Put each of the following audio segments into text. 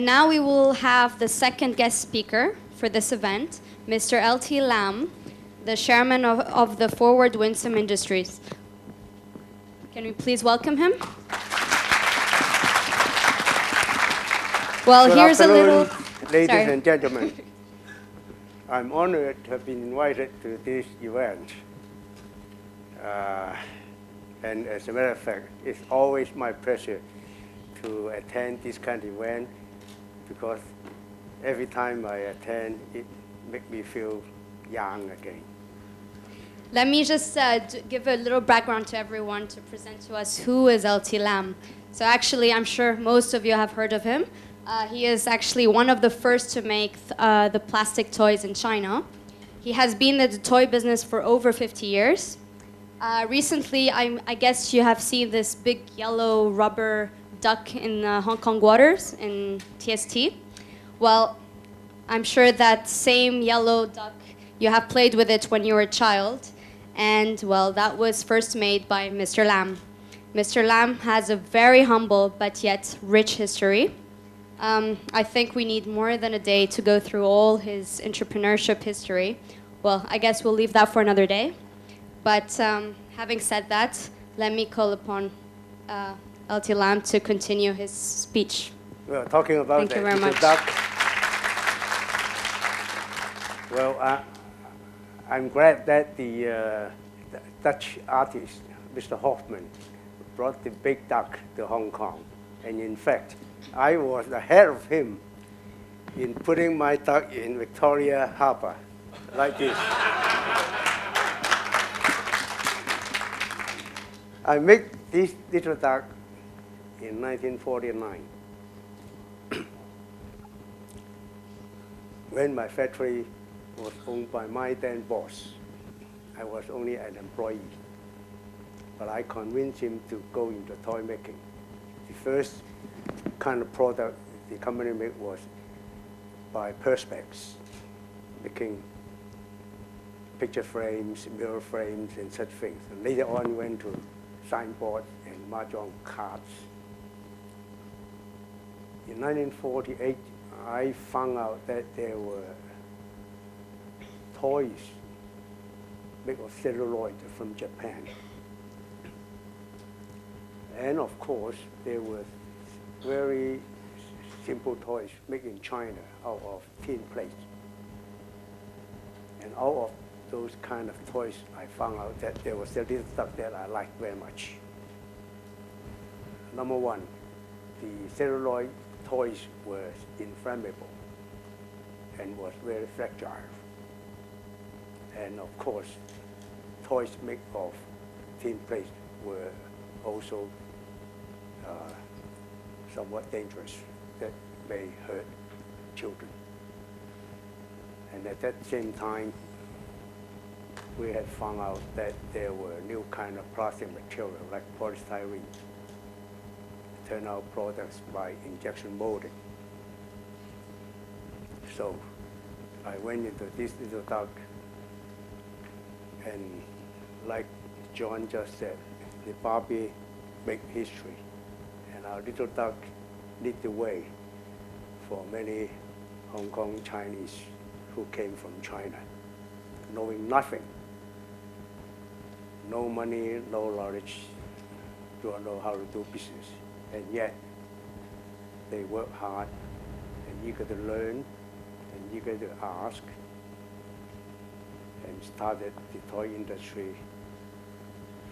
Now we will have the second guest speaker for this event, Mr. L.T. Lam, the chairman of the Forward Winsome Industries. Can we please welcome him? Well, Good here's a little... ladies Sorry. and gentlemen. I'm honored to have been invited to this event. And as a matter of fact, it's always my pleasure to attend this kind of event because every time I attend, it makes me feel young again. Let me just give a little background to everyone to present to us who is L.T. Lam. So actually, I'm sure most of you have heard of him. He is actually one of the first to make the plastic toys in China. He has been in the toy business for over 50 years. Recently, I guess you have seen this big yellow rubber duck in Hong Kong waters in TST. Well, I'm sure that same yellow duck, you have played with it when you were a child. And well, that was first made by Mr. Lam. Mr. Lam has a very humble but yet rich history. I think we need more than a day to go through all his entrepreneurship history. Well, I guess we'll leave that for another day. But having said that, let me call upon L.T. Lam to continue his speech. Well, talking about Thank you very much. duck. Well, I'm glad that the Dutch artist, Mr. Hoffman, brought the big duck to Hong Kong. And in fact, I was ahead of him in putting my duck in Victoria Harbour, like this. I made this little duck in 1949. When my factory was owned by my then boss, I was only an employee. But I convinced him to go into toy making. The first kind of product the company made was by Perspex, making picture frames, mirror frames, and such things. And later on, went to signboard and mahjong cards. In 1948, I found out that there were toys made of celluloid from Japan. And of course, there were very simple toys made in China out of tin plate. And out of those kind of toys, I found out that there was a little stuff that I liked very much. Number one, the celluloid toys were inflammable and was very fragile. And of course, toys made of tin plate were also somewhat dangerous, that may hurt children. And at that same time, we had found out that there were new kind of plastic material like polystyrene, turn out products by injection molding. So I went into this little duck, and like John just said, the Barbie make history, and our little duck lit the way for many Hong Kong Chinese who came from China, knowing nothing, no money, no knowledge, don't know how to do business, and yet they work hard and eager to learn and eager to ask, and started the toy industry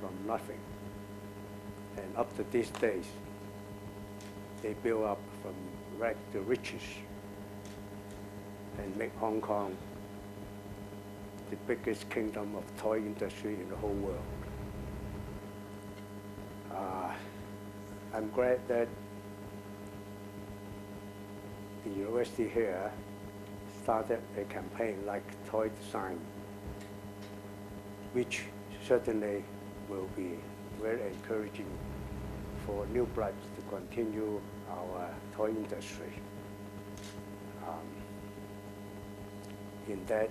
from nothing. And up to these days, they build up from rag to riches and make Hong Kong the biggest kingdom of toy industry in the whole world. I'm glad that the university here started a campaign like Toy Design, which certainly will be very encouraging for new blood to continue our toy industry. In that,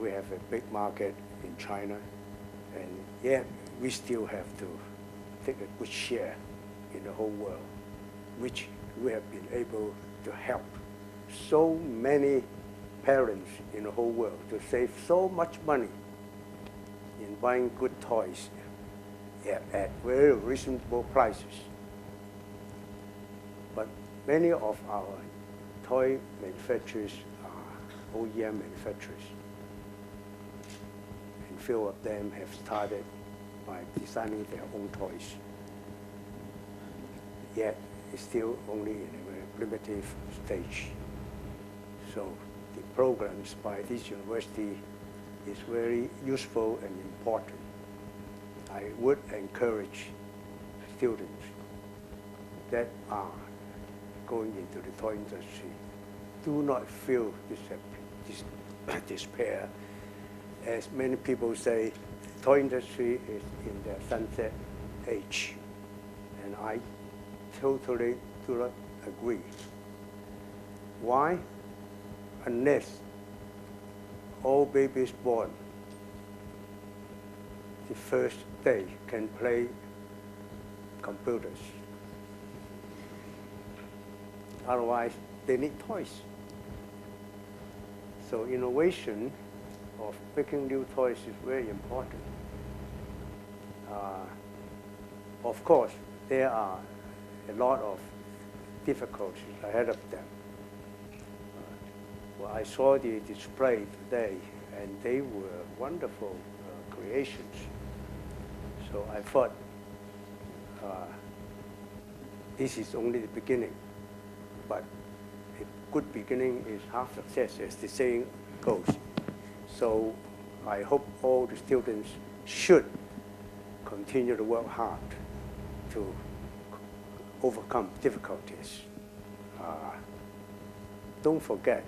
we have a big market in China, and yet we still have to take a good share in the whole world, which we have been able to help so many parents in the whole world to save so much money in buying good toys at very reasonable prices. But many of our toy manufacturers are OEM manufacturers, and few of them have started by designing their own toys. Yet it's still only in a very primitive stage. So the programs by this university is very useful and important. I would encourage students that are going into the toy industry, do not feel despair. As many people say, the toy industry is in the sunset age, and I totally do not agree. Why? Unless all babies born the first day can play computers. Otherwise, they need toys. So innovation of making new toys is very important. Of course, there are a lot of difficulties ahead of them. Well, I saw the display today, and they were wonderful creations. So I thought this is only the beginning, but a good beginning is half success, as the saying goes. So I hope all the students should continue to work hard to overcome difficulties. Don't forget,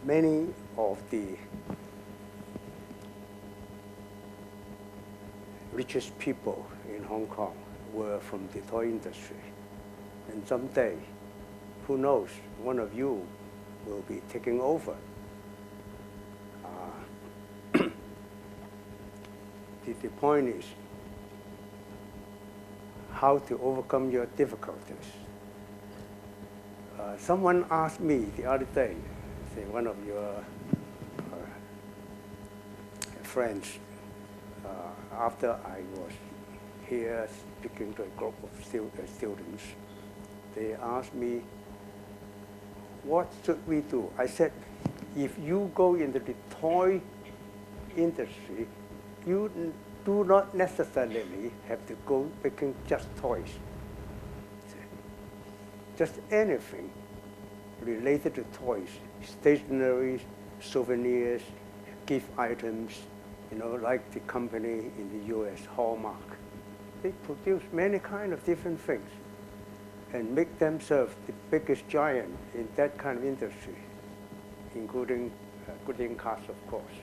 many of the richest people in Hong Kong were from the toy industry. And someday, who knows, one of you will be taking over. The point is how to overcome your difficulties. Someone asked me the other day, say one of your friends, after I was here speaking to a group of students, they asked me, what should we do? I said, if you go into the toy industry, you do not necessarily have to go making just toys. Just anything related to toys, stationery, souvenirs, gift items, like the company in the US, Hallmark. They produce many kind of different things and make themselves the biggest giant in that kind of industry, including Gooding Cars, of course.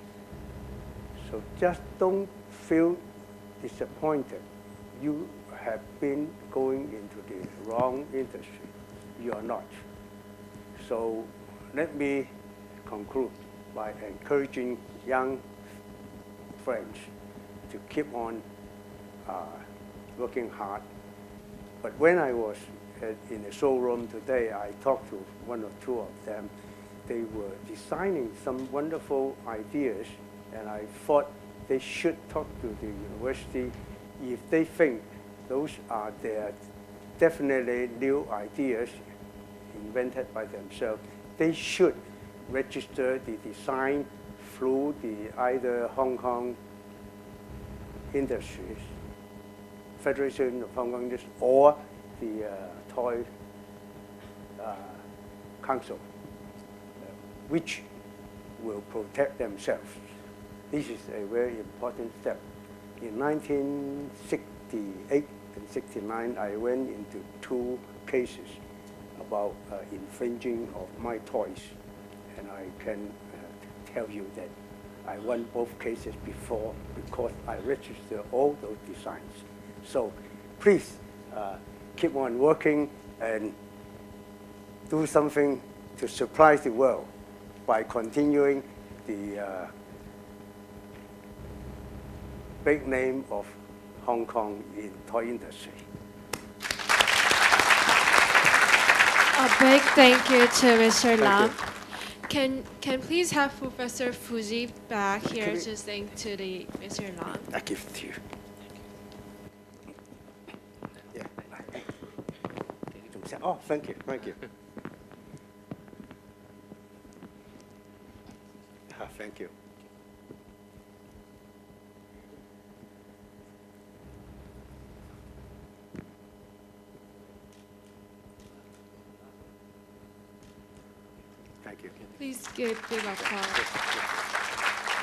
So just don't feel disappointed. You have been going into the wrong industry. You are not. So let me conclude by encouraging young friends to keep on working hard. But when I was in the showroom today, I talked to one or two of them. They were designing some wonderful ideas, and I thought they should talk to the university. If they think those are their definitely new ideas invented by themselves, they should register the design through the either Hong Kong Industries, Federation of Hong Kong Industries, or the Toy Council, which will protect themselves. This is a very important step. In 1968 and 69, I went into 2 cases about infringing of my toys, and I can tell you that I won both cases before because I registered all those designs. So please keep on working and do something to surprise the world by continuing the big name of Hong Kong in toy industry. A big thank you to Mr. Thank Lam. you. Can please have Professor Fuji back here Can we- to thank to the Mr. Lam. I give it to you. Yeah. Oh, thank you, thank you. Thank you. Thank you. Please give big applause.